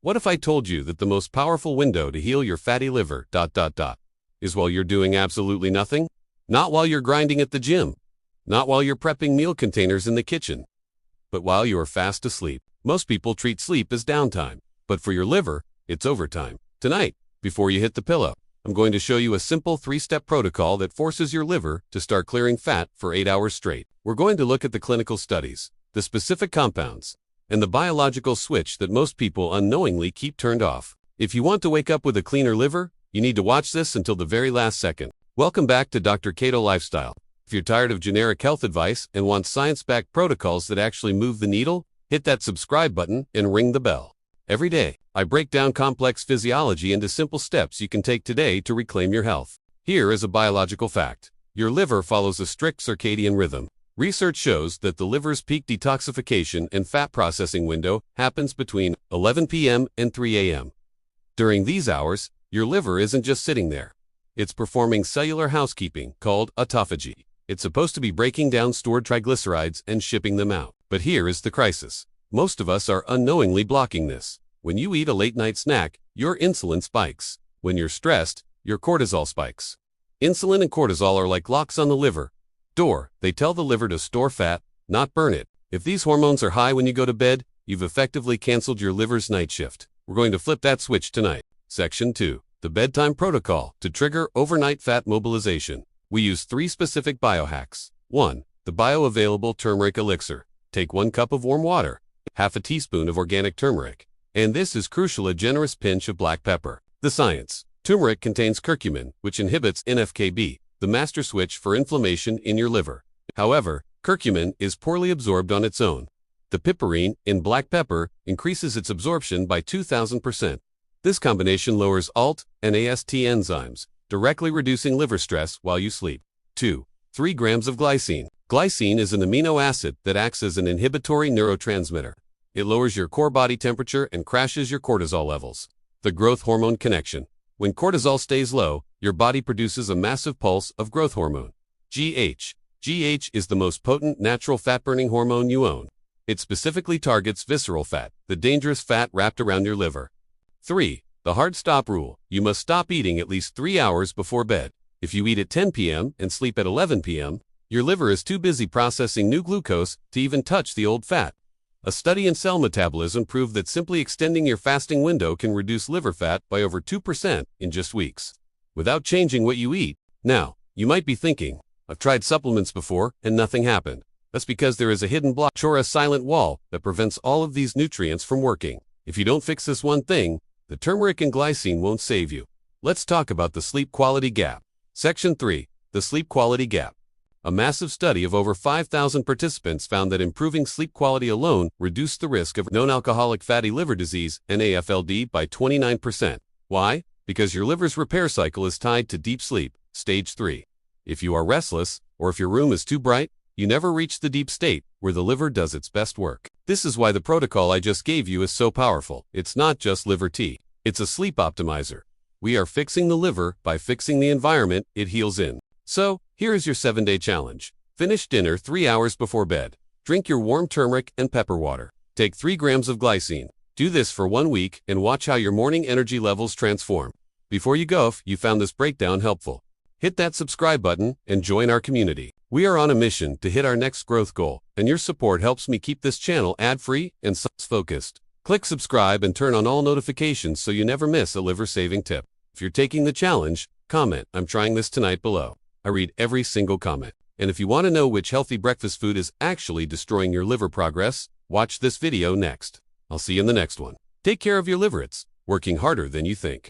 What if I told you that the most powerful window to heal your fatty liver is while you're doing absolutely nothing? Not while you're grinding at the gym. Not while you're prepping meal containers in the kitchen. But while you are fast asleep. Most people treat sleep as downtime. But for your liver, it's overtime. Tonight, before you hit the pillow, I'm going to show you a simple 3-step protocol that forces your liver to start clearing fat for 8 hours straight. We're going to look at the clinical studies, the specific compounds, and the biological switch that most people unknowingly keep turned off. If you want to wake up with a cleaner liver, you need to watch this until the very last second. Welcome back to Dr. Cato Lifestyle. If you're tired of generic health advice and want science-backed protocols that actually move the needle, hit that subscribe button and ring the bell. Every day, I break down complex physiology into simple steps you can take today to reclaim your health. Here is a biological fact. Your liver follows a strict circadian rhythm. Research shows that the liver's peak detoxification and fat processing window happens between 11 p.m. and 3 a.m. During these hours, your liver isn't just sitting there. It's performing cellular housekeeping called autophagy. It's supposed to be breaking down stored triglycerides and shipping them out. But here is the crisis. Most of us are unknowingly blocking this. When you eat a late-night snack, your insulin spikes. When you're stressed, your cortisol spikes. Insulin and cortisol are like locks on the liver door. They tell the liver to store fat, not burn it. If these hormones are high when you go to bed, you've effectively canceled your liver's night shift. We're going to flip that switch tonight. Section 2. The bedtime protocol to trigger overnight fat mobilization. We use 3 specific biohacks. 1. The bioavailable turmeric elixir. Take 1 cup of warm water, half a teaspoon of organic turmeric, and this is crucial, a generous pinch of black pepper. The science. Turmeric contains curcumin, which inhibits NF-κB, the master switch for inflammation in your liver. However, curcumin is poorly absorbed on its own. The piperine in black pepper increases its absorption by 2,000%. This combination lowers ALT and AST enzymes, directly reducing liver stress while you sleep. 2. 3 grams of glycine. Glycine is an amino acid that acts as an inhibitory neurotransmitter. It lowers your core body temperature and crashes your cortisol levels. The growth hormone connection. When cortisol stays low, your body produces a massive pulse of growth hormone. GH. GH is the most potent natural fat-burning hormone you own. It specifically targets visceral fat, the dangerous fat wrapped around your liver. 3. The hard stop rule. You must stop eating at least 3 hours before bed. If you eat at 10 p.m. and sleep at 11 p.m., your liver is too busy processing new glucose to even touch the old fat. A study in cell metabolism proved that simply extending your fasting window can reduce liver fat by over 2% in just weeks, without changing what you eat. Now, you might be thinking, I've tried supplements before and nothing happened. That's because there is a hidden block or a silent wall that prevents all of these nutrients from working. If you don't fix this one thing, the turmeric and glycine won't save you. Let's talk about the sleep quality gap. Section 3. The sleep quality gap. A massive study of over 5,000 participants found that improving sleep quality alone reduced the risk of non-alcoholic fatty liver disease, NAFLD, by 29%. Why? Because your liver's repair cycle is tied to deep sleep, stage 3. If you are restless, or if your room is too bright, you never reach the deep state, where the liver does its best work. This is why the protocol I just gave you is so powerful. It's not just liver tea. It's a sleep optimizer. We are fixing the liver by fixing the environment it heals in. So, here is your 7-day challenge. Finish dinner 3 hours before bed. Drink your warm turmeric and pepper water. Take 3 grams of glycine. Do this for 1 week and watch how your morning energy levels transform. Before you go, if you found this breakdown helpful, hit that subscribe button and join our community. We are on a mission to hit our next growth goal, and your support helps me keep this channel ad-free and science-focused. Click subscribe and turn on all notifications so you never miss a liver-saving tip. If you're taking the challenge, comment, "I'm trying this tonight" below. I read every single comment. And if you want to know which healthy breakfast food is actually destroying your liver progress, watch this video next. I'll see you in the next one. Take care of your liver. It's working harder than you think.